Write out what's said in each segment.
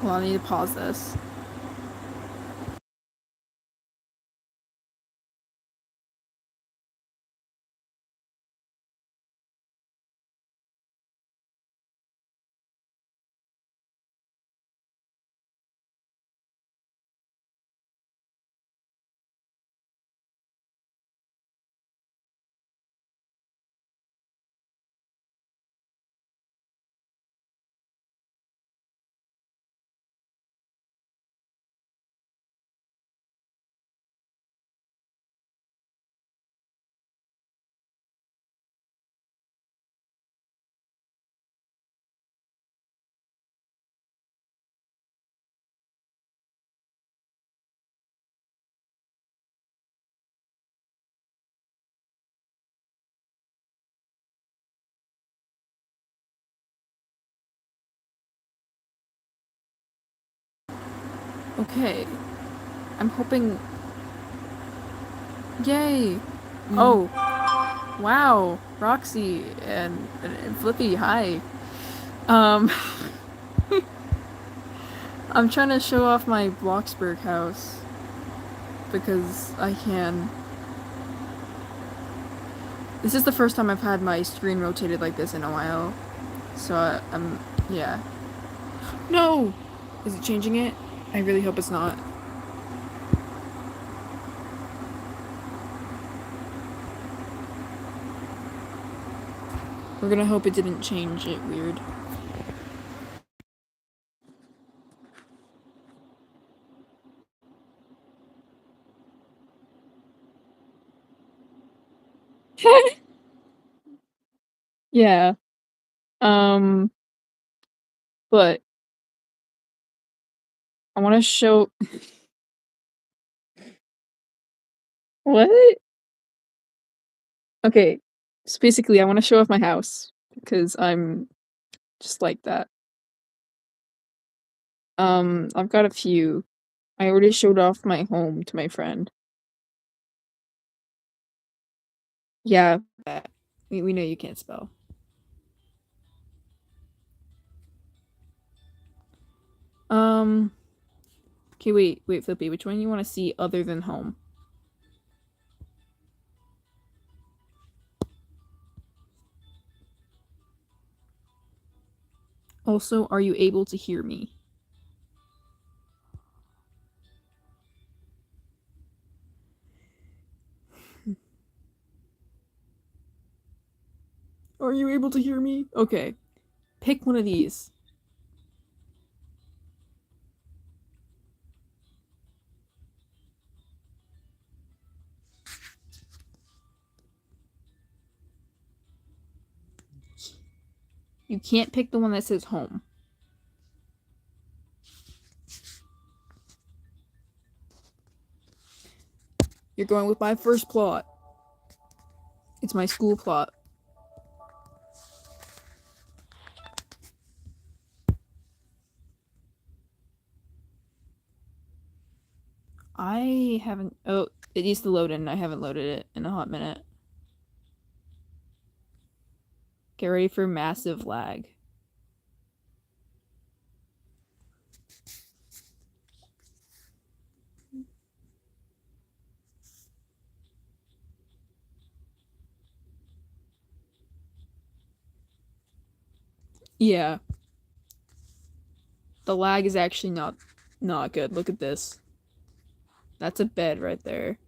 Hold on, I need to pause this. Okay. I'm hoping... Yay! Oh. Wow. Roxy and Flippy, hi. Um, I'm trying to show off my Bloxburg house. Because I can. This is the first time I've had my screen rotated like this in a while. So I'm... yeah. No! Is it changing it? I really hope it's not. We're gonna hope it didn't change it weird. Yeah. Um, but I want to show... What? Okay. So basically, I want to show off my house because I'm just like that. I've got a few. I already showed off my home to my friend. Yeah, we know you can't spell. Okay, wait, Flippy, which one you want to see other than home? Also, are you able to hear me? Are you able to hear me? Okay. Pick one of these. You can't pick the one that says home. You're going with my first plot. It's my school plot. I haven't... Oh, it needs to load in. I haven't loaded it in a hot minute. Get ready for massive lag. Yeah. The lag is actually not good. Look at this. That's a bed right there.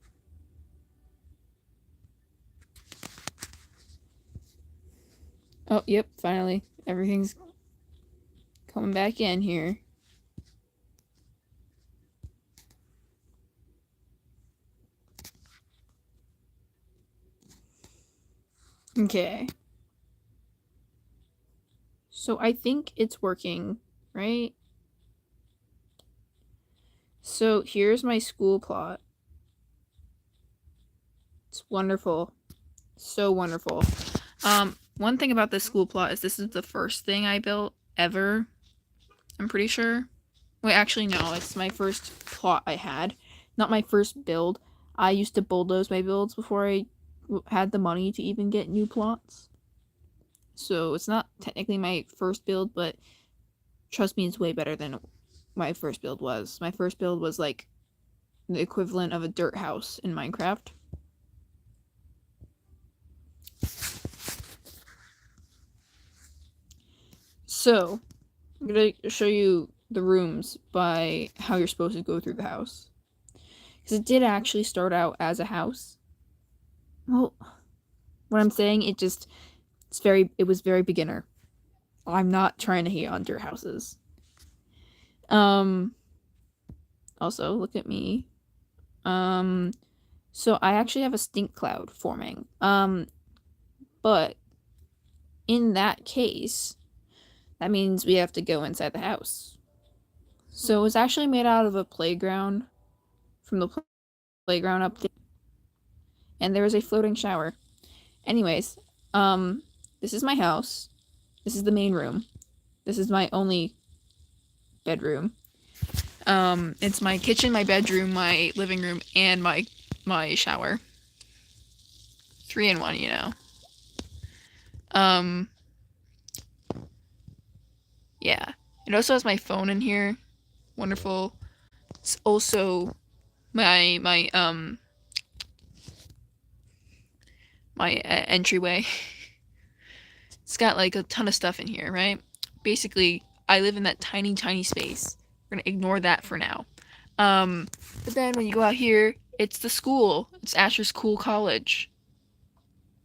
Oh, yep, finally. Everything's coming back in here. Okay. So I think it's working, right? So here's my school plot. It's wonderful. So wonderful. One thing about this school plot is this is the first thing I built ever. I'm pretty sure. Wait, actually, no. It's my first plot I had. Not my first build. I used to bulldoze my builds before I had the money to even get new plots. So it's not technically my first build, but trust me, it's way better than my first build was. My first build was like the equivalent of a dirt house in Minecraft. So, I'm going to show you the rooms by how you're supposed to go through the house. Because it did actually start out as a house. Well, what I'm saying, it was very beginner. I'm not trying to hate on dirt houses. Also, look at me. So I actually have a stink cloud forming. But in that case, that means we have to go inside the house. So it was actually made out of a playground from the playground up there. And there was a floating shower. Anyways, this is my house. This is the main room. This is my only bedroom. It's my kitchen, my bedroom, my living room, and my shower. 3 in 1, you know. Yeah. It also has my phone in here. Wonderful. It's also my entryway. It's got like a ton of stuff in here, right? Basically, I live in that tiny, tiny space. We're gonna ignore that for now. But then when you go out here, it's the school. It's Asher's Cool College.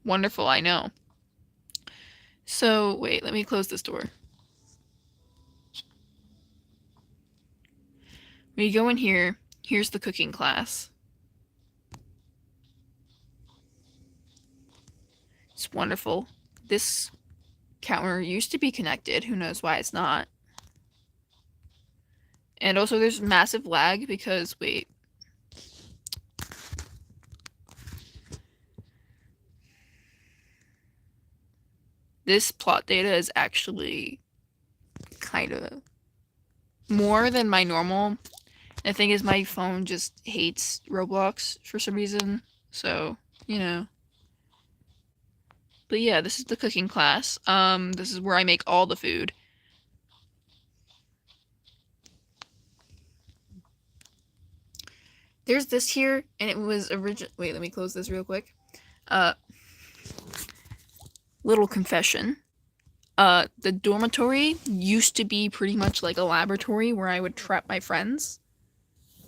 Wonderful, I know. So, wait, let me close this door. When you go in here, here's the cooking class. It's wonderful. This counter used to be connected. Who knows why it's not. And also there's massive lag because, wait. This plot data is actually kind of more than my normal. The thing is, my phone just hates Roblox for some reason. So, you know. But yeah, this is the cooking class. This is where I make all the food. There's this here, and it was original. Wait, let me close this real quick. Little confession. The dormitory used to be pretty much like a laboratory where I would trap my friends.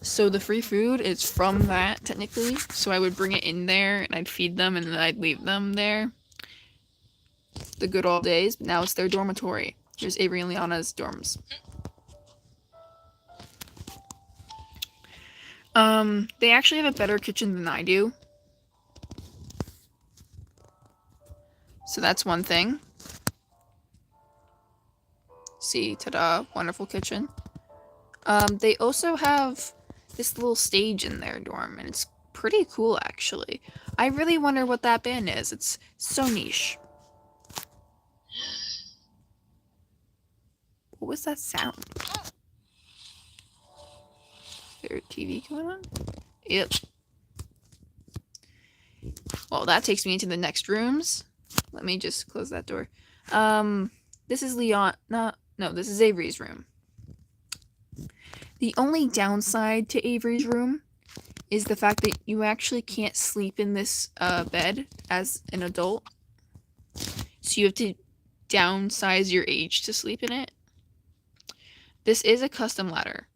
So the free food is from that, technically. So I would bring it in there, and I'd feed them, and then I'd leave them there. The good old days, but now it's their dormitory. Here's Avery and Liana's dorms. They actually have a better kitchen than I do. So that's one thing. See, ta-da, wonderful kitchen. They also have this little stage in their dorm, and it's pretty cool, actually. I really wonder what that band is. It's so niche. What was that sound? Is there a TV going on? Yep. Well, that takes me into the next rooms. Let me just close that door. This is this is Avery's room. The only downside to Avery's room is the fact that you actually can't sleep in this bed as an adult. So you have to downsize your age to sleep in it. This is a custom ladder.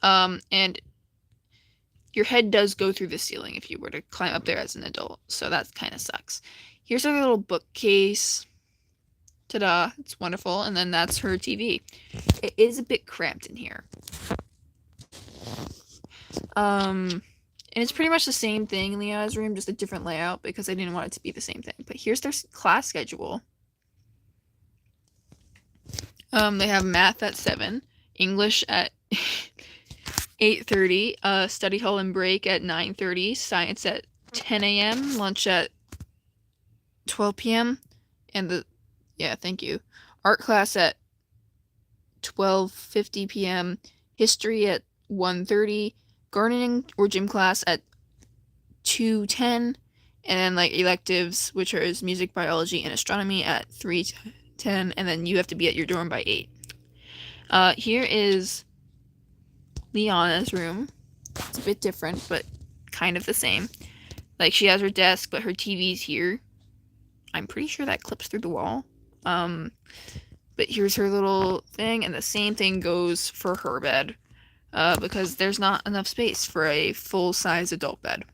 And your head does go through the ceiling if you were to climb up there as an adult. So that kind of sucks. Here's our little bookcase. Ta-da, it's wonderful. And then that's her TV. It is a bit cramped in here. And it's pretty much the same thing in Leah's room, just a different layout because I didn't want it to be the same thing. But here's their class schedule. They have math at 7, English at 8:30, study hall and break at 9:30, science at 10 a.m., lunch at 12 p.m., and thank you. Art class at 12:50 p.m., history at 1:30, gardening or gym class at 2:10, and then like electives, which are music, biology, and astronomy at 3:10, and then you have to be at your dorm by 8. Here is Liana's room. It's a bit different, but kind of the same. Like, she has her desk, but her TV's here. I'm pretty sure that clips through the wall. But here's her little thing, and the same thing goes for her bed. Because there's not enough space for a full-size adult bed.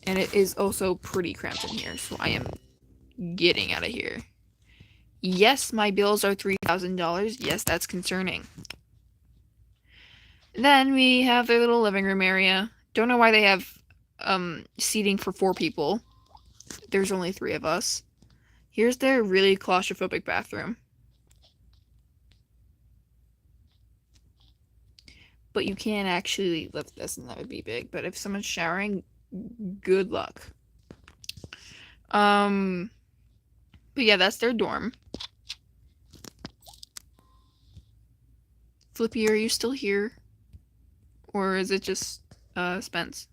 And it is also pretty cramped in here, so I am getting out of here. Yes, my bills are $3,000. Yes, that's concerning. Then we have their little living room area. Don't know why they have seating for 4 people. There's only 3 of us. Here's their really claustrophobic bathroom. But you can't actually lift this, and that would be big. But if someone's showering, good luck. But yeah, that's their dorm. Flippy, are you still here? Or is it just, Spence?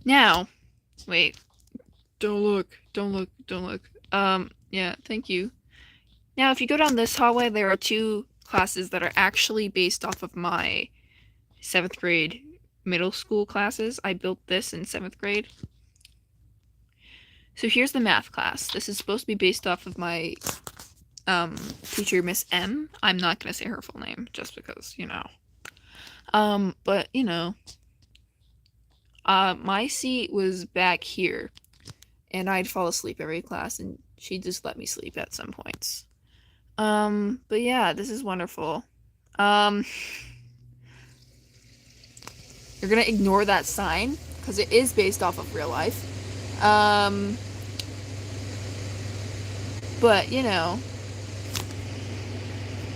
Now, wait. Don't look. Yeah, thank you. Now, if you go down this hallway, there are 2 classes that are actually based off of my 7th grade middle school classes. I built this in 7th grade. So here's the math class. This is supposed to be based off of my teacher, Miss M. I'm not going to say her full name, just because, you know. But, you know, my seat was back here, and I'd fall asleep every class, and she'd just let me sleep at some points. But yeah, this is wonderful. You're gonna ignore that sign, because it is based off of real life. But, you know,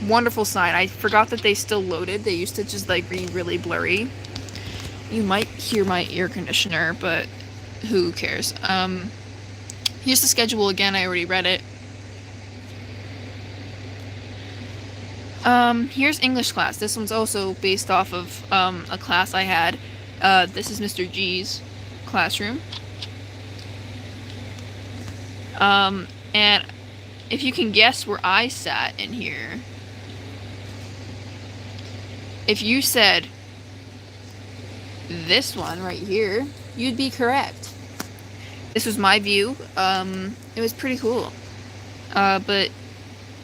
wonderful sign. I forgot that they still loaded. They used to just, like, be really blurry. You might hear my air conditioner, but who cares? Here's the schedule again. I already read it. Here's English class. This one's also based off of, a class I had. This is Mr. G's classroom. And if you can guess where I sat in here, if you said this one right here, you'd be correct. This was my view. It was pretty cool. But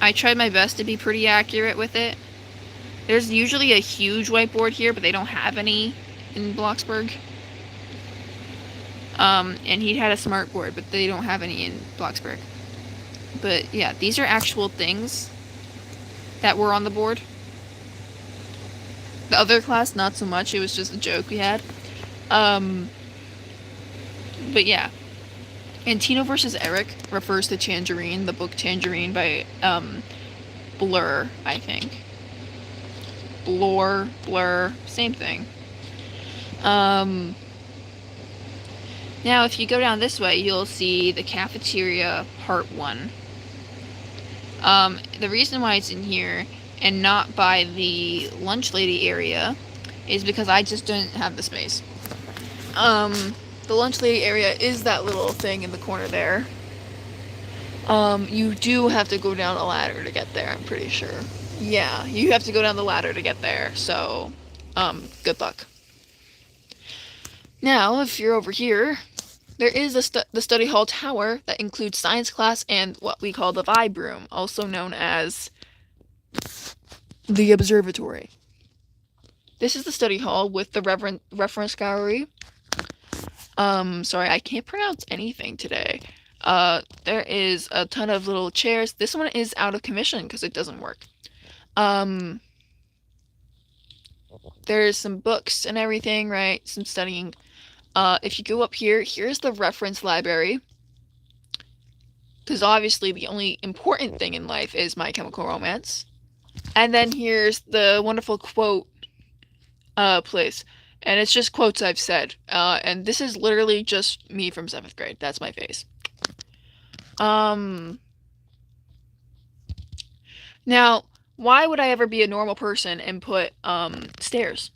I tried my best to be pretty accurate with it. There's usually a huge whiteboard here, but they don't have any in Bloxburg. And he had a smart board, but they don't have any in Bloxburg. But yeah, these are actual things that were on the board. The other class, not so much. It was just a joke we had. But yeah. And Tino versus Eric refers to Tangerine, the book Tangerine by Blur, I think. Blur, same thing. Now, if you go down this way, you'll see the cafeteria part 1. The reason why it's in here and not by the lunch lady area is because I just didn't have the space. The lunch lady area is that little thing in the corner there. You do have to go down a ladder to get there, I'm pretty sure. Yeah, you have to go down the ladder to get there, so, good luck. Now, if you're over here, there is the study hall tower that includes science class and what we call the vibe room, also known as the observatory. This is the study hall with the reference gallery. Sorry, I can't pronounce anything today. There is a ton of little chairs. This one is out of commission because it doesn't work. There's some books and everything, right? Some studying. If you go up here, here's the reference library. Because obviously the only important thing in life is My Chemical Romance. And then here's the wonderful quote place. And it's just quotes I've said. And this is literally just me from 7th grade. That's my face. Now, why would I ever be a normal person and put stairs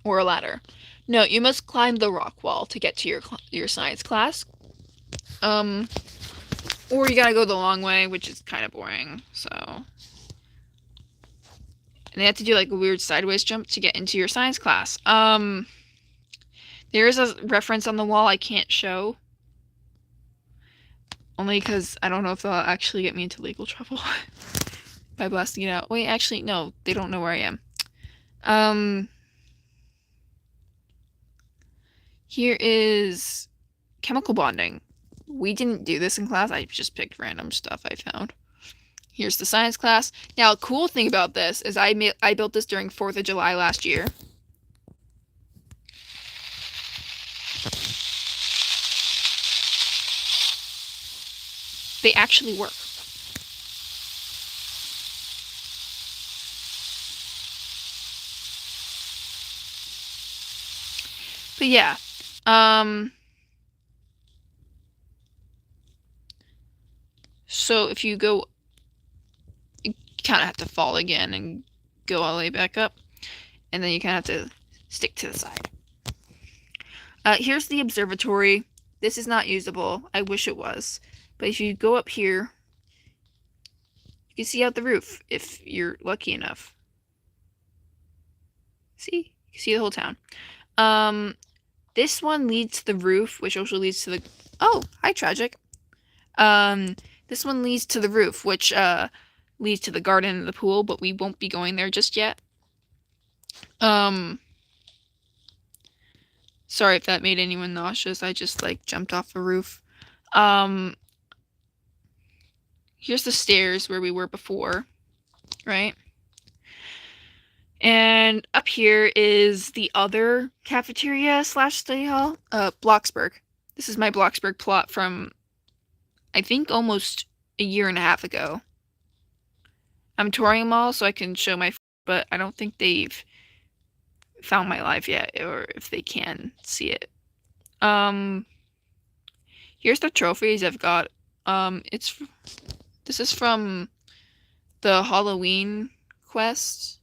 or a ladder? No, you must climb the rock wall to get to your science class. Or you gotta go the long way, which is kind of boring, so. And they have to do like a weird sideways jump to get into your science class. There is a reference on the wall I can't show. Only because I don't know if they'll actually get me into legal trouble by blasting it out. Wait, actually, no, they don't know where I am. Here is chemical bonding. We didn't do this in class. I just picked random stuff I found. Here's the science class. Now, a cool thing about this is I built this during 4th of July last year. They actually work. But yeah, so if you go, you kind of have to fall again and go all the way back up, and then you kind of have to stick to the side. Here's the observatory. This is not usable. I wish it was. But if you go up here, you can see out the roof if you're lucky enough. See? You can see the whole town. This one leads to the roof, which also leads to the... Oh, hi, Tragic. This one leads to the roof, which leads to the garden and the pool, but we won't be going there just yet. Sorry if that made anyone nauseous. I just, like, jumped off a roof. Here's the stairs where we were before, right? And up here is the other cafeteria / study hall, Bloxburg. This is my Bloxburg plot from, I think, almost a year and a half ago. I'm touring them all so I can show my, but I don't think they've found my live yet, or if they can see it. Here's the trophies I've got. This is from the Halloween quest.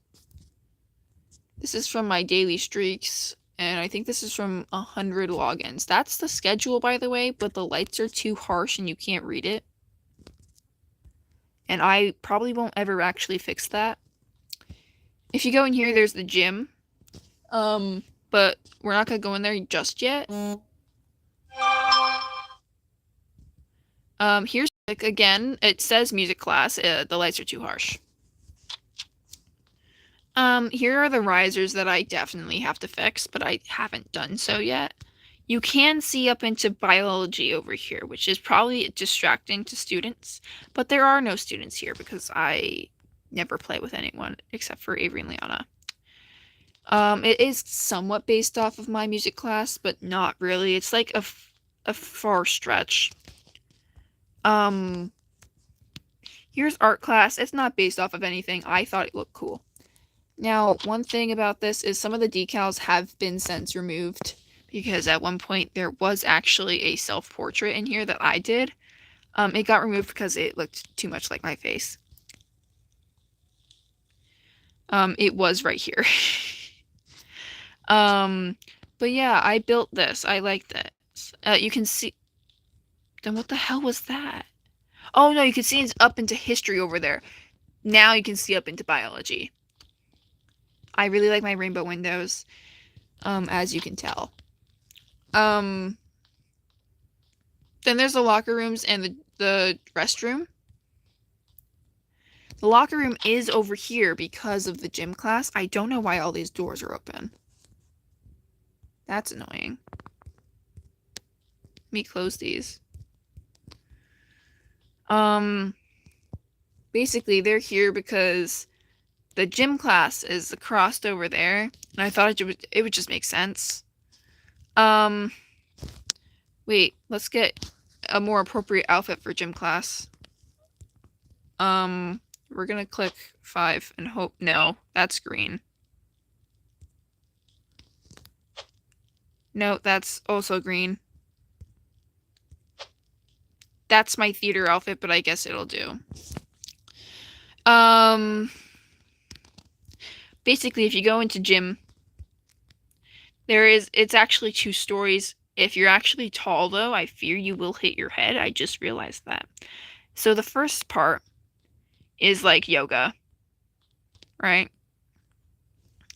This is from my daily streaks, and I think this is from 100 logins. That's the schedule, by the way, but the lights are too harsh and you can't read it. And I probably won't ever actually fix that. If you go in here, there's the gym. But we're not gonna go in there just yet. Here's, again, it says music class. The lights are too harsh. Here are the risers that I definitely have to fix, but I haven't done so yet. You can see up into biology over here, which is probably distracting to students, but there are no students here because I never play with anyone except for Avery and Liana. It is somewhat based off of my music class, but not really. It's like a far stretch. Here's art class. It's not based off of anything. I thought it looked cool. Now, one thing about this is some of the decals have been since removed because at one point there was actually a self-portrait in here that I did. It got removed because it looked too much like my face. It was right here. But yeah, I built this. I like this. You can see... Then what the hell was that? Oh, no, you can see it's up into history over there. Now you can see up into biology. I really like my rainbow windows, as you can tell. Then there's the locker rooms and the restroom. The locker room is over here because of the gym class. I don't know why all these doors are open. That's annoying. Let me close these. Basically, they're here because the gym class is crossed over there, and I thought it would just make sense. Wait, let's get a more appropriate outfit for gym class. We're gonna click 5 and hope, no, that's green. No, that's also green. That's my theater outfit, but I guess it'll do. Basically, if you go into gym, it's actually 2 stories. If you're actually tall, though, I fear you will hit your head. I just realized that. So the first part is like yoga, right?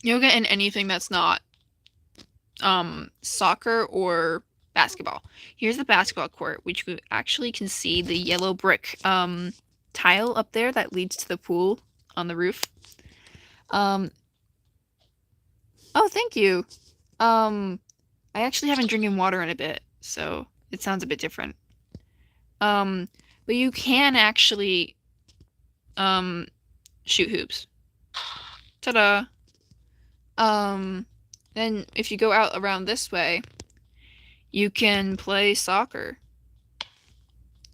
Yoga and anything that's not soccer or basketball. Here's the basketball court, which you actually can see the yellow brick tile up there that leads to the pool on the roof. Oh, thank you. I actually haven't drinking water in a bit, so it sounds a bit different. But you can actually shoot hoops. Ta-da. Then if you go out around this way, you can play soccer.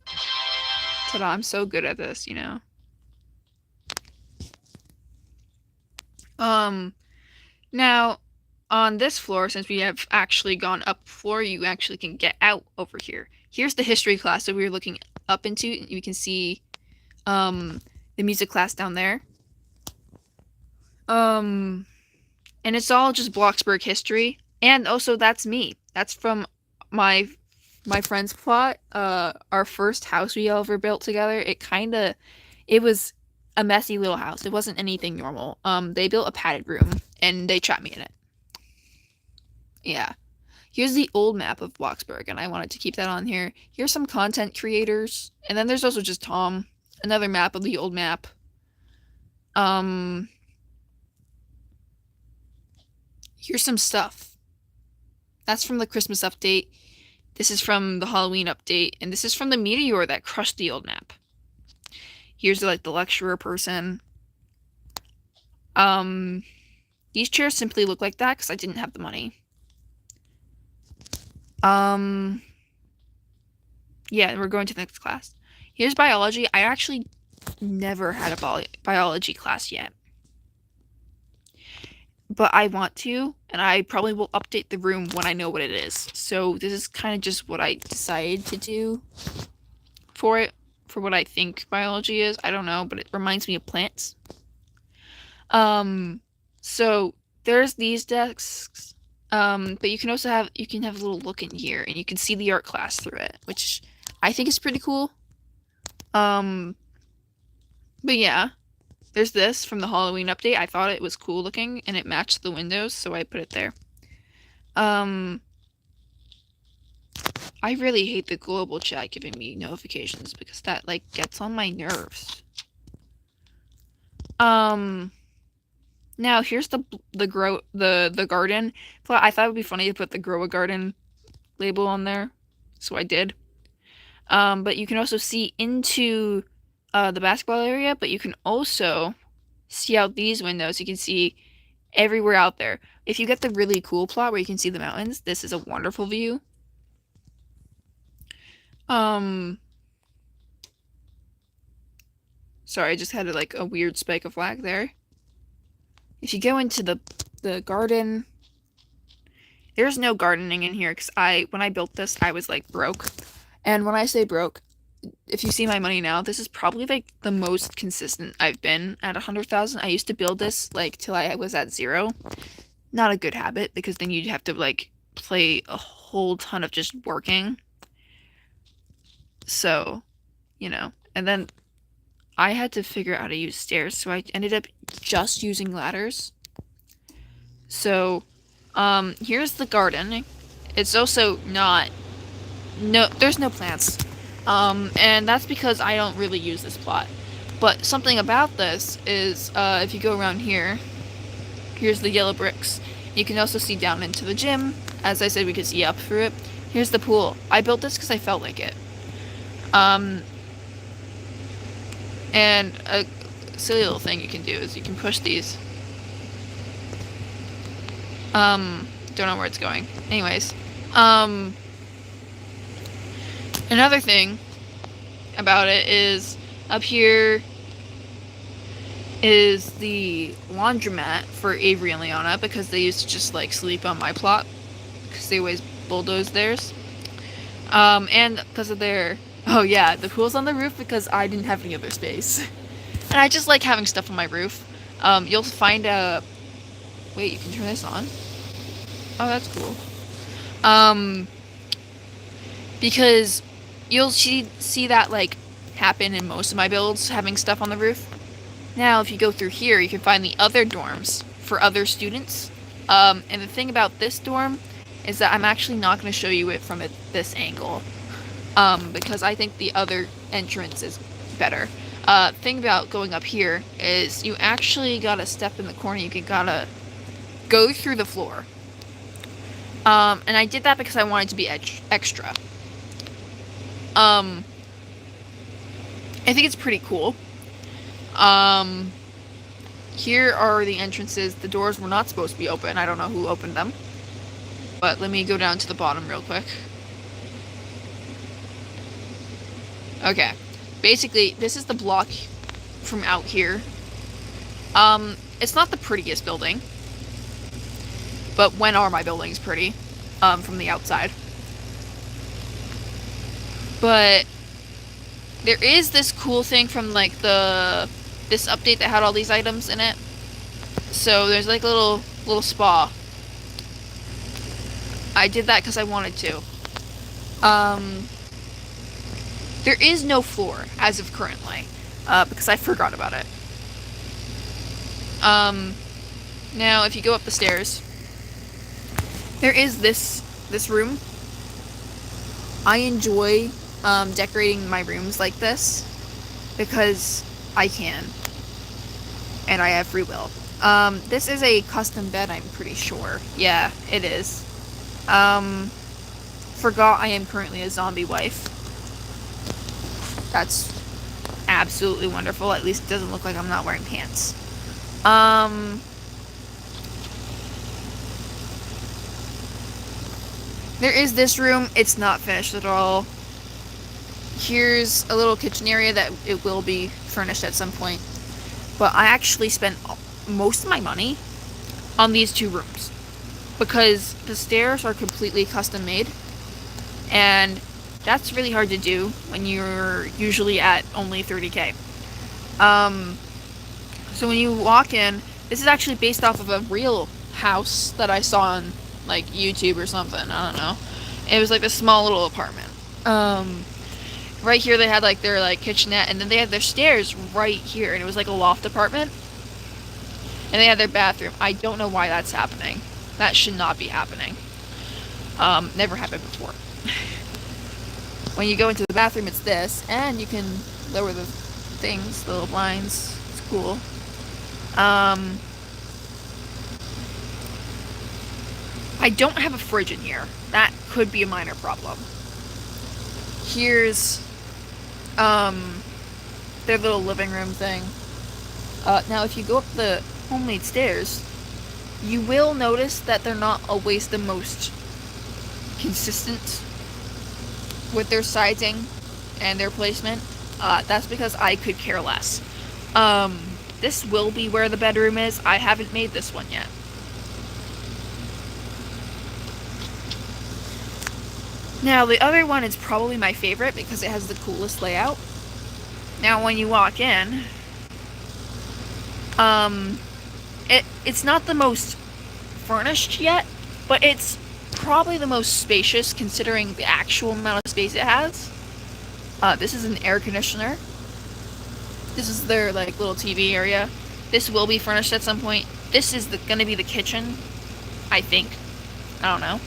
Ta-da, I'm so good at this, you know. Now, on this floor, since we have actually gone up floor, you actually can get out over here. Here's the history class that we were looking up into. You can see, the music class down there. And it's all just Bloxburg history. And also, that's me. That's from my friend's plot. Our first house we ever built together. It was a messy little house. It wasn't anything normal. They built a padded room, and they trapped me in it. Yeah. Here's the old map of Bloxburg, and I wanted to keep that on here. Here's some content creators, and then there's also just Tom. Another map of the old map. Here's some stuff. That's from the Christmas update. This is from the Halloween update, and this is from the meteor that crushed the old map. Here's like the lecturer person. These chairs simply look like that because I didn't have the money. Yeah, we're going to the next class. Here's biology. I actually never had a biology class yet. But I want to, and I probably will update the room when I know what it is. So this is kind of just what I decided to do for it, for what I think biology is. I don't know, but it reminds me of plants. So there's these desks, but you can also have a little look in here, and you can see the art class through it, which I think is pretty cool. But yeah. There's this from the Halloween update. I thought it was cool looking, and it matched the windows, so I put it there. I really hate the global chat giving me notifications because that, like, gets on my nerves. Now here's the garden. I thought it would be funny to put the grow a garden label on there, so I did. But you can also see into the basketball area, but you can also see out these windows. You can see everywhere out there. If you get the really cool plot where you can see the mountains, this is a wonderful view. Sorry, I just had a weird spike of lag there. If you go into the garden, there's no gardening in here because when I built this, I was like broke. And when I say broke, if you see my money now, this is probably like the most consistent I've been at 100,000. I used to build this like till I was at 0. Not a good habit because then you'd have to like play a whole ton of just working. So, you know, and then I had to figure out how to use stairs, so I ended up just using ladders. So, here's the garden. It's also there's no plants. And that's because I don't really use this plot. But something about this is, if you go around here, here's the yellow bricks. You can also see down into the gym. As I said, we could see up through it. Here's the pool. I built this because I felt like it. And a silly little thing you can do is you can push these. Don't know where it's going. Anyways, another thing about it is up here is the laundromat for Avery and Liana because they used to just like sleep on my plot because they always bulldoze theirs. And because of their the pool's on the roof because I didn't have any other space. And I just like having stuff on my roof. You'll find a wait, you can turn this on. Oh, that's cool. because you'll see that like happen in most of my builds, having stuff on the roof. Now, if you go through here, you can find the other dorms for other students. And the thing about this dorm is that I'm actually not going to show you it from this angle, because I think the other entrance is better. Thing about going up here is you actually gotta step in the corner. You gotta go through the floor. And I did that because I wanted to be extra. I think it's pretty cool. Here are the entrances. The doors were not supposed to be open. I don't know who opened them. But let me go down to the bottom real quick. Okay. Basically, this is the block from out here. It's not the prettiest building. But when are my buildings pretty? From the outside. But there is this cool thing from like this update that had all these items in it. So there's like a little spa. I did that because I wanted to. There is no floor as of currently, because I forgot about it. Now if you go up the stairs, there is this room. I enjoy decorating my rooms like this because I can, and I have free will. This is a custom bed, I'm pretty sure. Yeah, it is. Forgot I am currently a zombie wife. That's absolutely wonderful. At least it doesn't look like I'm not wearing pants. There is this room. It's not finished at all. Here's a little kitchen area that it will be furnished at some point. But I actually spent most of my money on these two rooms because the stairs are completely custom made, and that's really hard to do when you're usually at only 30k. So when you walk in, this is actually based off of a real house that I saw on like YouTube or something. I don't know. It was like this small little apartment. Right here they had like their like kitchenette, and then they had their stairs right here, and it was like a loft apartment. And they had their bathroom. I don't know why that's happening. That should not be happening. Never happened before. When you go into the bathroom, it's this, and you can lower the things, the little blinds. It's cool. I don't have a fridge in here. That could be a minor problem. Here's their little living room thing. Now if you go up the homemade stairs, you will notice that they're not always the most consistent with their sizing and their placement. That's because I could care less. This will be where the bedroom is. I haven't made this one yet. Now, the other one is probably my favorite because it has the coolest layout. Now, when you walk in, it's not the most furnished yet, but it's probably the most spacious considering the actual amount of space it has. This is an air conditioner. This is their like little TV area. This will be furnished at some point. This is gonna be the kitchen, I think. I don't know.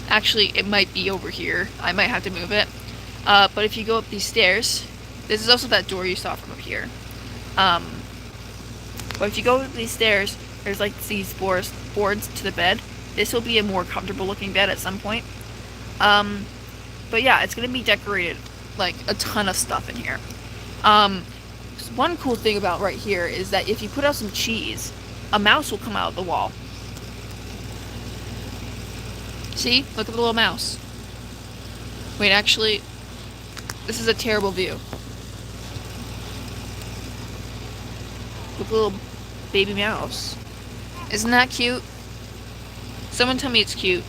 Actually, it might be over here. I might have to move it. But if you go up these stairs, this is also that door you saw from up here. But if you go up these stairs, there's like these boards to the bed. This will be a more comfortable looking bed at some point. But yeah, it's gonna be decorated like a ton of stuff in here. One cool thing about right here is that if you put out some cheese, a mouse will come out of the wall. See? Look at the little mouse. Wait, actually, this is a terrible view. Look at the little baby mouse. Isn't that cute? Someone tell me it's cute.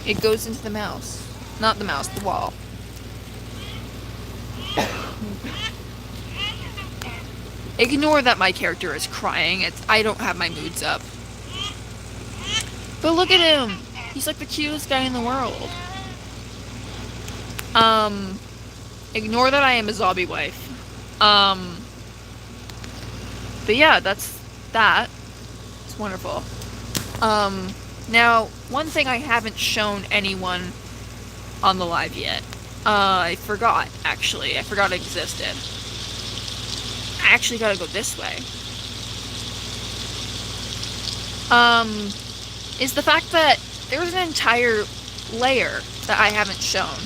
It goes into the mouse. Not the mouse, the wall. Ignore that my character is crying. I don't have my moods up. But look at him! He's like the cutest guy in the world. Ignore that I am a zombie wife. But yeah, that's that. It's wonderful. Now, one thing I haven't shown anyone on the live yet. I forgot, actually. I forgot it existed. I actually gotta go this way. Is the fact that there's an entire layer that I haven't shown.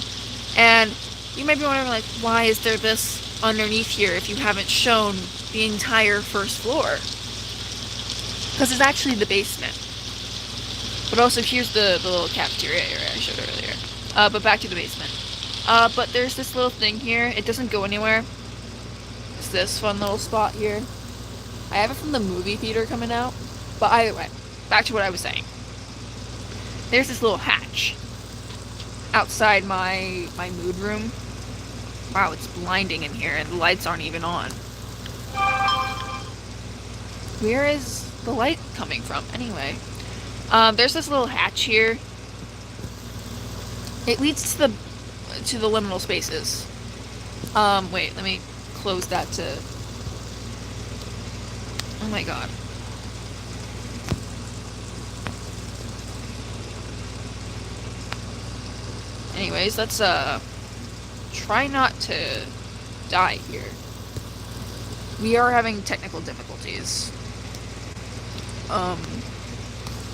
And you might be wondering, like, why is there this underneath here if you haven't shown the entire first floor? Because it's actually the basement. But also, here's the little cafeteria area I showed earlier. But back to the basement. But there's this little thing here. It doesn't go anywhere. It's this fun little spot here. I have it from the movie theater coming out. But either way, back to what I was saying. There's this little hatch outside my mood room. Wow, it's blinding in here and the lights aren't even on. Where is the light coming from anyway? There's this little hatch here. It leads to the liminal spaces. Wait, let me close that to... Oh my god. Anyways, let's, try not to die here. We are having technical difficulties.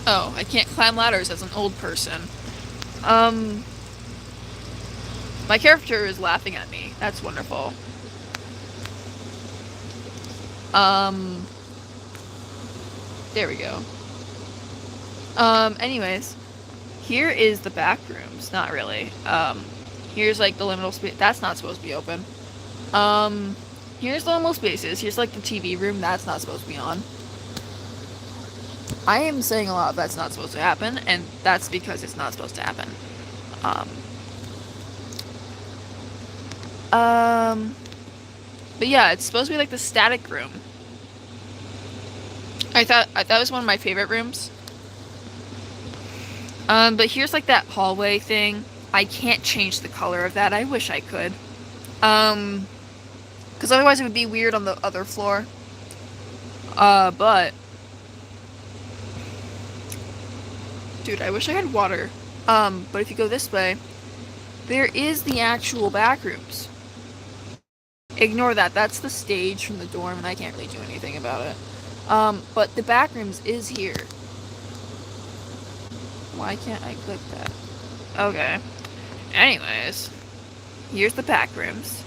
Oh, I can't climb ladders as an old person. My character is laughing at me. That's wonderful. There we go. Anyways. Here is the back rooms. Not really. Here's like the liminal space. That's not supposed to be open. Here's the liminal spaces. Here's like the TV room. That's not supposed to be on. I am saying a lot of that's not supposed to happen, and that's because it's not supposed to happen. But yeah, it's supposed to be like the static room. I thought it was one of my favorite rooms. But here's like that hallway thing. I can't change the color of that. I wish I could. Because otherwise it would be weird on the other floor. But... Dude, I wish I had water. But if you go this way, there is the actual back rooms. Ignore that. That's the stage from the dorm, and I can't really do anything about it. But the back rooms is here. Why can't I click that? Okay. Anyways, here's the back rooms.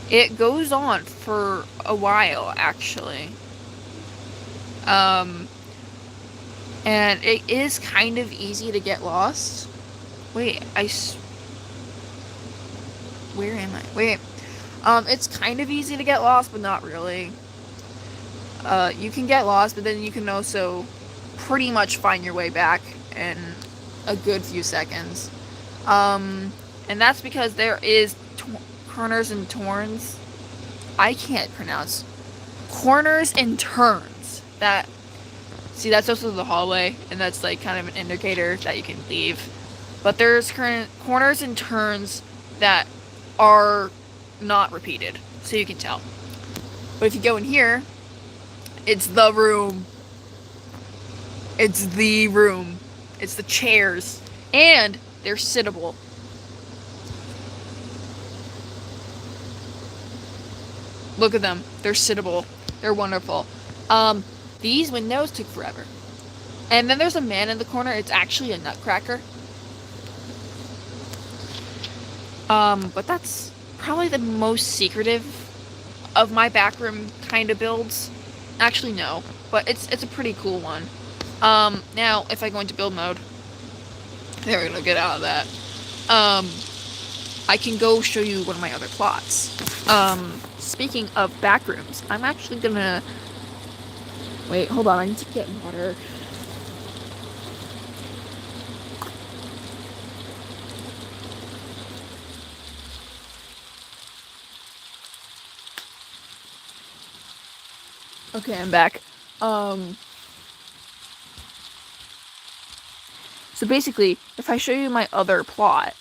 It goes on for a while, actually. And it is kind of easy to get lost. Wait, where am I? Wait. It's kind of easy to get lost, but not really. You can get lost, but then you can also pretty much find your way back in a good few seconds. And that's because there is corners and turns. I can't pronounce corners and turns. See, that's also the hallway, and that's like kind of an indicator that you can leave. But there's corners and turns that are not repeated, so you can tell. But if you go in here, it's the room. It's the room. It's the chairs. And they're sittable. Look at them. They're sittable. They're wonderful. These windows took forever. And then there's a man in the corner. It's actually a nutcracker. But that's probably the most secretive of my backroom kind of builds. Actually, no. But it's a pretty cool one. Now, if I go into build mode, there we go, get out of that. I can go show you one of my other plots. Speaking of backrooms, I'm actually gonna... Wait, hold on, I need to get water. Okay, I'm back. So basically, if I show you my other plot,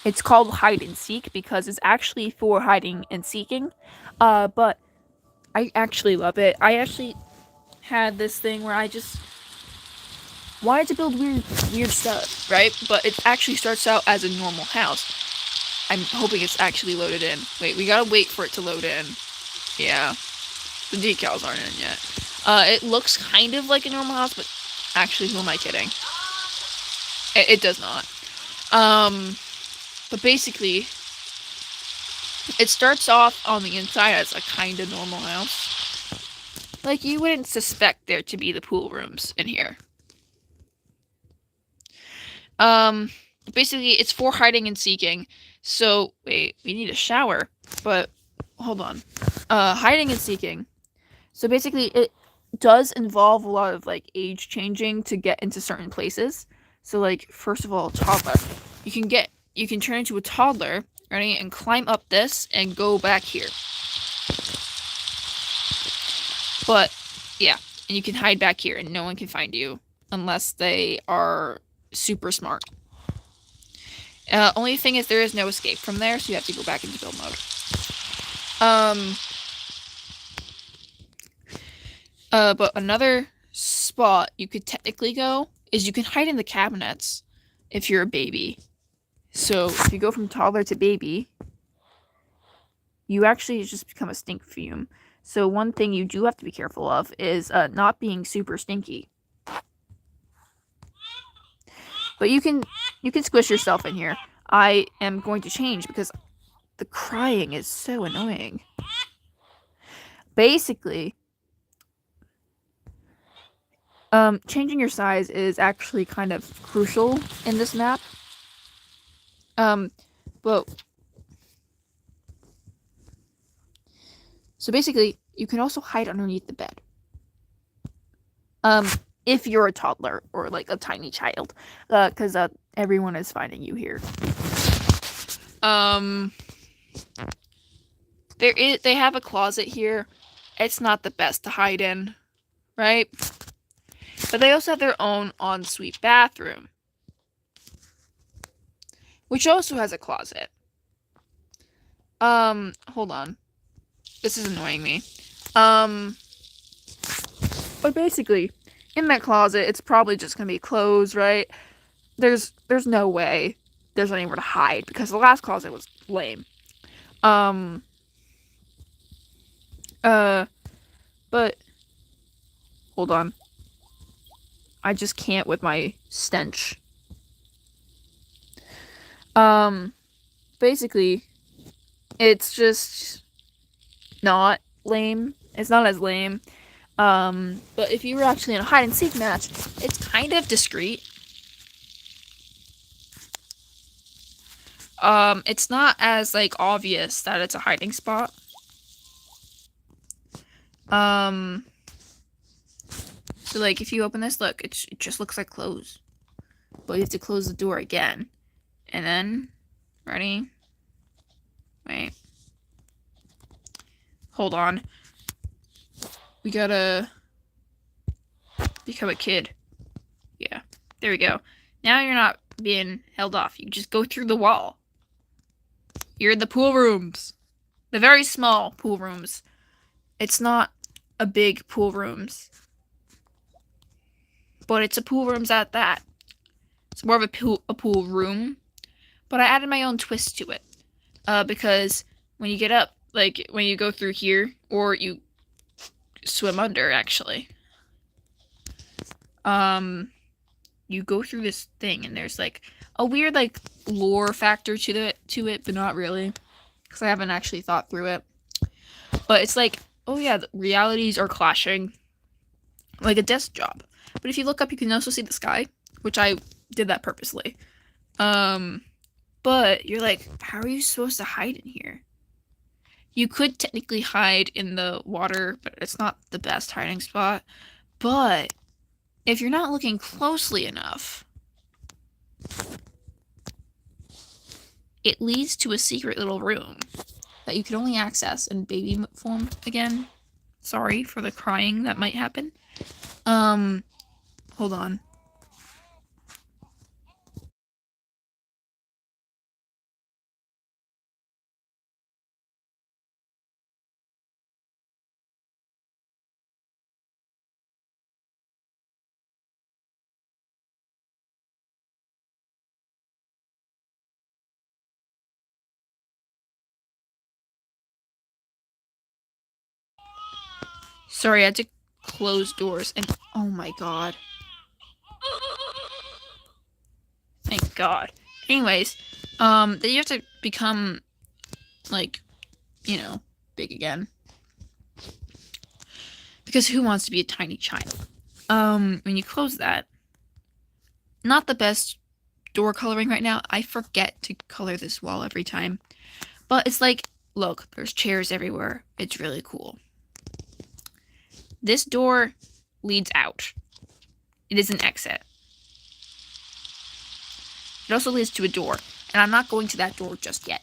it's called hide and seek because it's actually for hiding and seeking. But I actually love it. I actually had this thing where I just wanted to build weird stuff, right? But it actually starts out as a normal house. I'm hoping it's actually loaded in. Wait, we gotta wait for it to load in. Yeah, the decals aren't in yet. It looks kind of like a normal house, but actually, who am I kidding? It does not. But basically, it starts off on the inside as a kind of normal house. Like, you wouldn't suspect there to be the pool rooms in here. Basically, it's for hiding and seeking. So, wait, we need a shower. But, hold on. Hiding and seeking. So basically, it does involve a lot of, like, age changing to get into certain places. So, like, first of all, toddler. You can turn into a toddler, ready, and climb up this and go back here. But, yeah, and you can hide back here and no one can find you unless they are super smart. Only thing is there is no escape from there, so you have to go back into build mode. But another spot you could technically go is you can hide in the cabinets if you're a baby. So if you go from toddler to baby, you actually just become a stink fume. So one thing you do have to be careful of is not being super stinky. But you can squish yourself in here. I am going to change because the crying is so annoying. Basically, changing your size is actually kind of crucial in this map. Well, so basically, you can also hide underneath the bed. If you're a toddler or like a tiny child, because everyone is finding you here. They have a closet here. It's not the best to hide in, right? But they also have their own ensuite bathroom, which also has a closet. Hold on. This is annoying me. But basically, in that closet, it's probably just gonna be clothes, right? There's no way there's anywhere to hide because the last closet was lame. But hold on. I just can't with my stench. Basically, it's just not lame. It's not as lame. But if you were actually in a hide and seek match, it's kind of discreet. It's not as, like, obvious that it's a hiding spot. So, like, if you open this, look, it just looks like clothes. But you have to close the door again. And then, ready? Wait. Hold on. We gotta become a kid. Yeah, there we go. Now you're not being held off. You just go through the wall. You're in the pool rooms. The very small pool rooms. It's not a big pool rooms. But it's a pool rooms at that. It's more of a pool room. But I added my own twist to it. Because when you get up, like when you go through here, or you swim under, actually. You go through this thing, and there's like a weird like lore factor to it, but not really, because I haven't actually thought through it. But it's like, oh yeah, the realities are clashing, like a desk job. But if you look up, you can also see the sky, which I did that purposely. But you're like, how are you supposed to hide in here? You could technically hide in the water, but it's not the best hiding spot. But if you're not looking closely enough, it leads to a secret little room that you can only access in baby form again. Sorry for the crying that might happen. Hold Hold on. Sorry, I had to close doors and oh my god. Thank god. Anyways, then you have to become like, you know, big again. Because who wants to be a tiny child? When you close that, not the best door coloring right now. I forget to color this wall every time. But it's like, look, there's chairs everywhere. It's really cool. This door leads out. It is an exit. It also leads to a door. And I'm not going to that door just yet.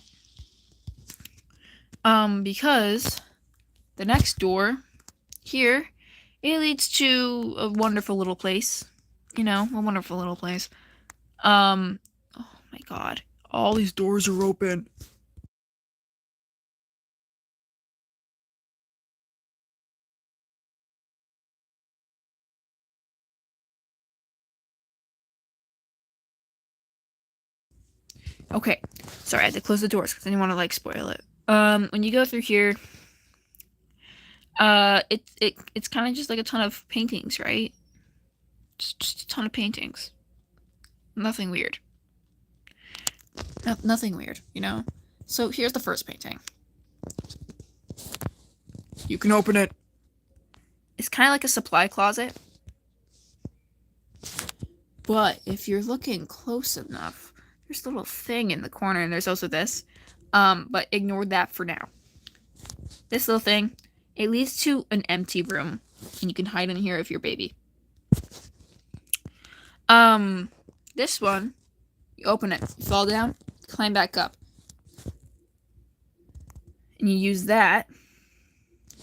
Because the next door here, it leads to a wonderful little place. You know, a wonderful little place. Oh my god. All these doors are open. Okay, sorry, I had to close the doors because I didn't want to like spoil it. When you go through here, it's kind of just like a ton of paintings, right? Just a ton of paintings. Nothing weird. Nothing weird, you know? So here's the first painting. You can open it. It's kind of like a supply closet. But if you're looking close enough, there's a little thing in the corner, and there's also this. But ignore that for now. This little thing, it leads to an empty room, and you can hide in here if you're a baby. This one, you open it, you fall down, climb back up. And you use that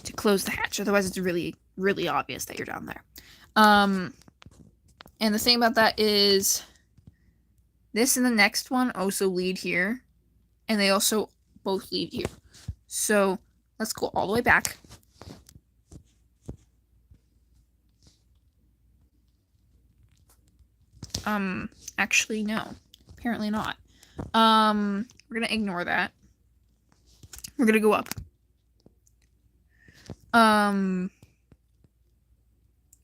to close the hatch, otherwise it's really, really obvious that you're down there. And the thing about that is this and the next one also lead here, and they also both lead here. So let's go all the way back. Actually, no. Apparently not. We're gonna ignore that. We're gonna go up.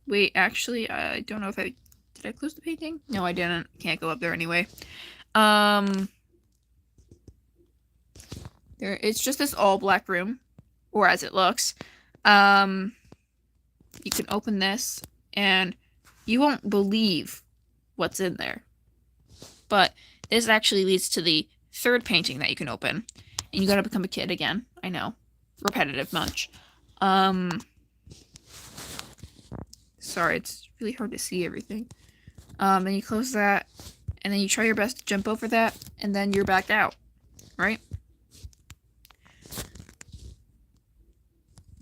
Wait, actually, I don't know if did I close the painting? No, I didn't. Can't go up there anyway. It's just this all black room, or as it looks. You can open this, and you won't believe what's in there. But this actually leads to the third painting that you can open. And you gotta become a kid again. I know. Repetitive much. Sorry, it's really hard to see everything. Then you close that, and then you try your best to jump over that, and then you're back out. Right?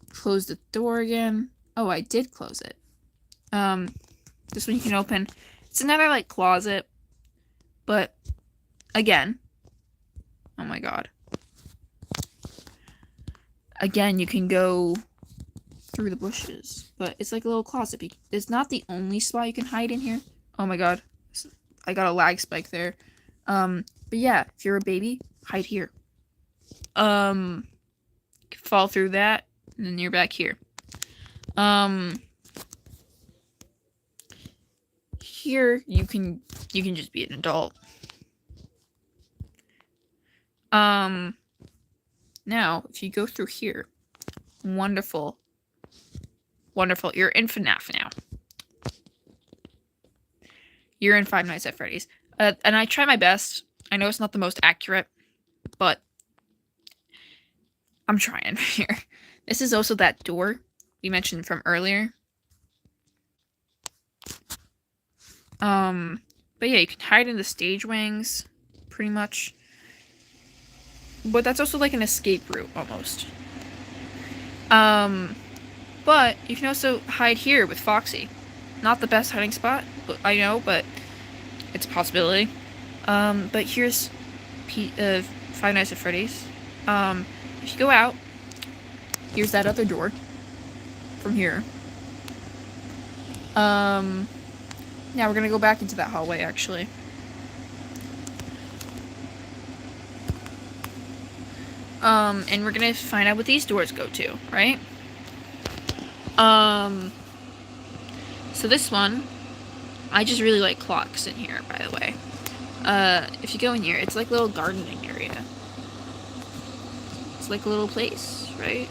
Close the door again. Oh, I did close it. This one you can open. It's another, like, closet. But, again. Oh my god. Again, you can go through the bushes. But it's like a little closet. It's not the only spot you can hide in here. Oh my god. I got a lag spike there. But yeah, if you're a baby, hide here. Fall through that, and then you're back here. Here you can just be an adult. Now if you go through here, wonderful, you're in FNAF now. You're in Five Nights at Freddy's. And I try my best. I know it's not the most accurate, but I'm trying here. This is also that door we mentioned from earlier. But yeah, you can hide in the stage wings, pretty much. But that's also like an escape route, almost. But you can also hide here with Foxy. Not the best hiding spot, but I know, but it's a possibility. But here's Five Nights at Freddy's. If you go out, here's that other door from here. Now we're gonna go back into that hallway, actually. And we're gonna find out what these doors go to, right? So this one, I just really like clocks in here, by the way. If you go in here, it's like a little gardening area. It's like a little place, right?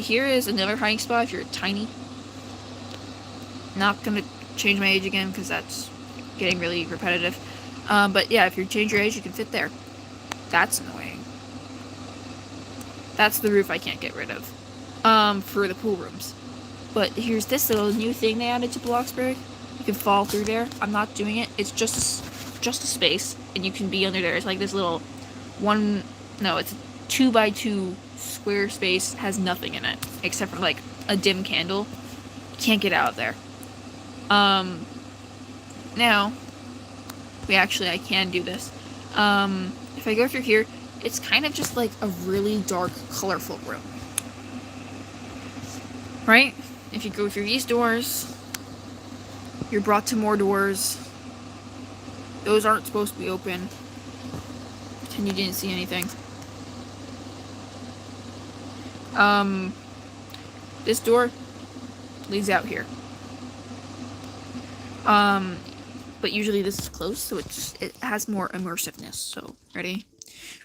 Here is another hiding spot if you're tiny. Not gonna change my age again, because that's getting really repetitive. But yeah, if you change your age, you can fit there. That's annoying. That's the roof I can't get rid of. For the pool rooms. But here's this little new thing they added to Bloxburg. You can fall through there. I'm not doing it. It's just a space, and you can be under there. It's like this little it's a 2x2 square space, has nothing in it except for like a dim candle. You can't get out of there. Now, I can do this. If I go through here, it's kind of just like a really dark, colorful room. Right? If you go through these doors, you're brought to more doors. Those aren't supposed to be open. And you didn't see anything. This door leads out here. But usually this is closed, so it has more immersiveness. So, ready?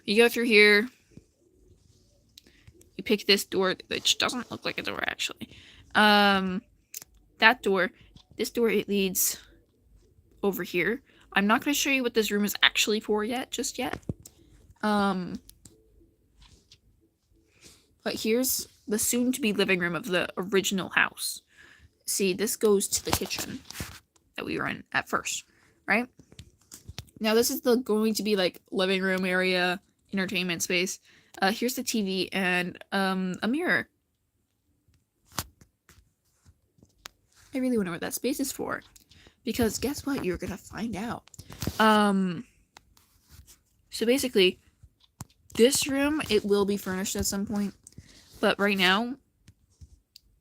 You go through here. You pick this door, which doesn't look like a door, actually. That door, this door, it leads over here. I'm not going to show you what this room is actually for just yet. But here's the soon-to-be living room of the original house. See, this goes to the kitchen that we were in at first, right? Now, this is going to be, like, living room area, entertainment space. Here's the TV and, a mirror. I really wonder what that space is for. Because guess what? You're gonna find out. So basically, this room, it will be furnished at some point. But right now,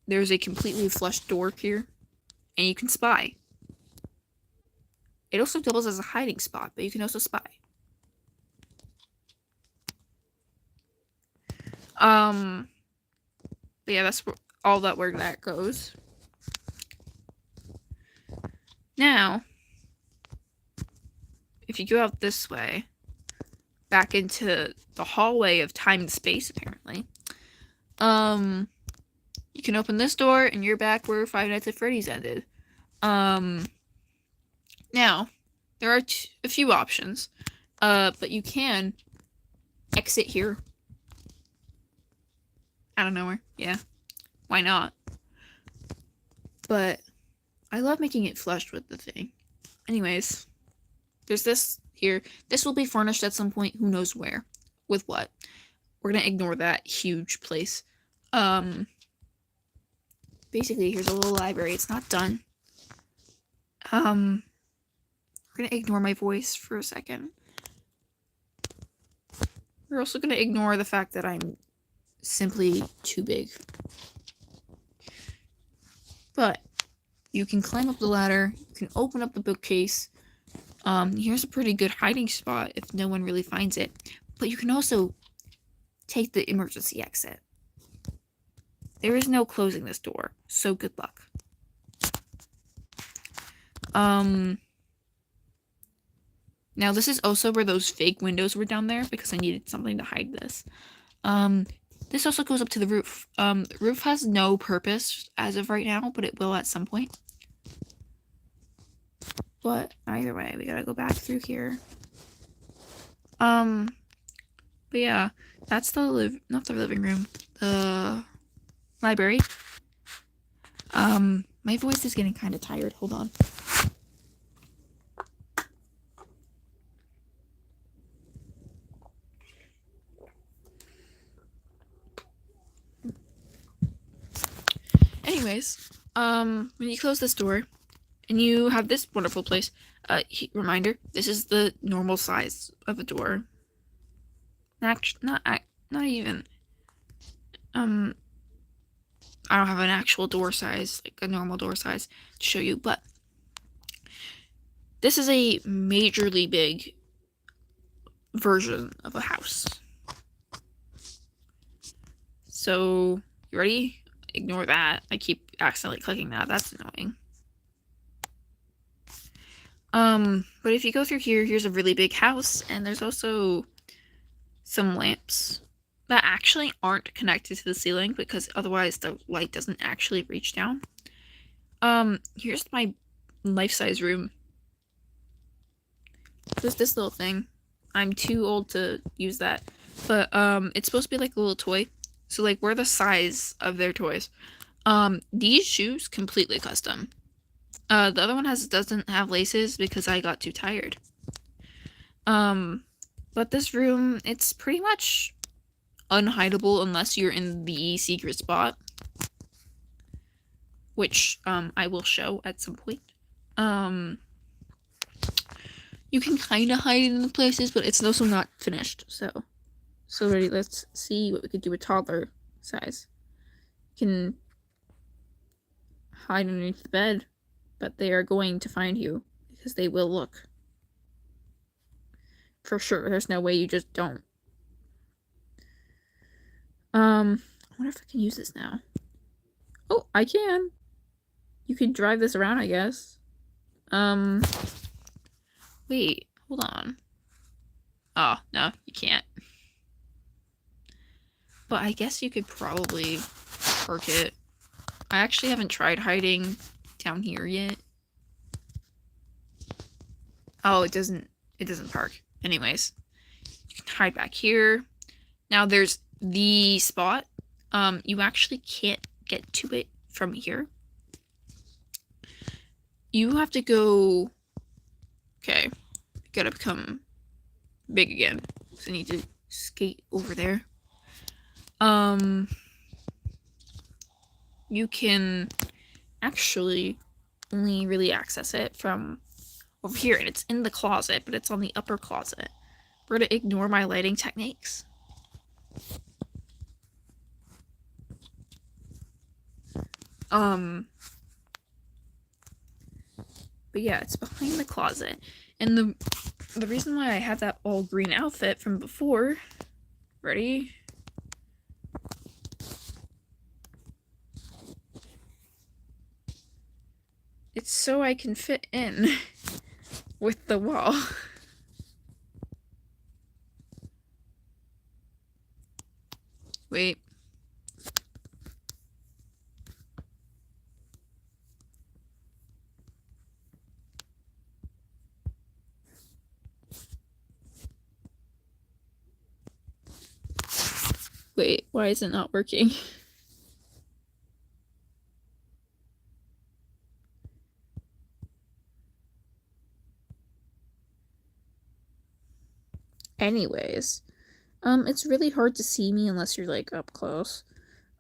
there's a completely flushed door here. And you can spy. It also doubles as a hiding spot, but you can also spy. But yeah, that's all that where that goes. Now, if you go out this way, back into the hallway of time and space, apparently, you can open this door and you're back where Five Nights at Freddy's ended. Now, there are a few options, but you can exit here. Out of nowhere, yeah. Why not? But I love making it flushed with the thing. Anyways, there's this here. This will be furnished at some point, who knows where. With what? We're gonna ignore that huge place. Basically, here's a little library. It's not done. We're gonna ignore my voice for a second. We're also gonna ignore the fact that I'm simply too big. But you can climb up the ladder, you can open up the bookcase. Here's a pretty good hiding spot if no one really finds it. But you can also take the emergency exit. There is no closing this door, so good luck. Now this is also where those fake windows were down there because I needed something to hide this. This also goes up to the roof. The roof has no purpose as of right now, but it will at some point. But either way, we gotta go back through here. But yeah, that's not the living room, the library. My voice is getting kind of tired. Hold on. anyways, when you close this door and you have this wonderful place, reminder, this is the normal size of a door. Not even. I don't have an actual door size, like a normal door size to show you, but this is a majorly big version of a house. So, you ready? Ignore that. I keep accidentally clicking that. That's annoying. But if you go through here, here's a really big house, and there's also some lamps that actually aren't connected to the ceiling because otherwise the light doesn't actually reach down. Here's my life-size room. There's this little thing. I'm too old to use that, but it's supposed to be like a little toy. So like we're the size of their toys. These shoes completely custom. The other one doesn't have laces because I got too tired. But this room, it's pretty much unhideable unless you're in the secret spot, which I will show at some point. You can kind of hide in the places, but it's also not finished. So ready, let's see what we could do with toddler size. You can hide underneath the bed, but they are going to find you because they will look. For sure, there's no way you just don't. I wonder if I can use this now. Oh, I can. You can drive this around, I guess. Wait, hold on. Oh, no, you can't. But I guess you could probably park it. I actually haven't tried hiding down here yet. Oh, it doesn't park. Anyways, you can hide back here. Now there's the spot. You actually can't get to it from here. You have to go. Okay, gotta become big again. So I need to skate over there. You can actually only really access it from over here, and it's in the closet, but it's on the upper closet. We're gonna ignore my lighting techniques. But yeah, it's behind the closet. And the reason why I have that all green outfit from before, ready? It's so I can fit in with the wall. Wait. Wait, why is it not working? Anyways, it's really hard to see me unless you're like up close.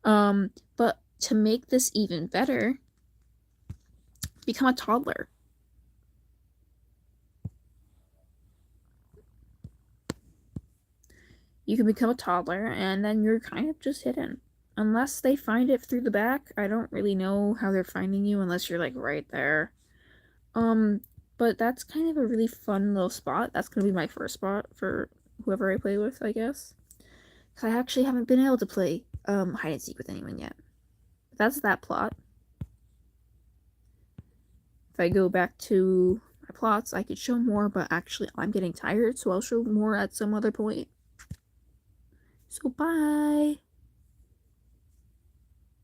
But to make this even better, become a toddler. You can become a toddler and then you're kind of just hidden. Unless they find it through the back, I don't really know how they're finding you unless you're like right there. But that's kind of a really fun little spot. That's gonna be my first spot for whoever I play with, I guess. Cause I actually haven't been able to play hide and seek with anyone yet. That's that plot. If I go back to my plots, I could show more, but actually I'm getting tired, so I'll show more at some other point. So bye!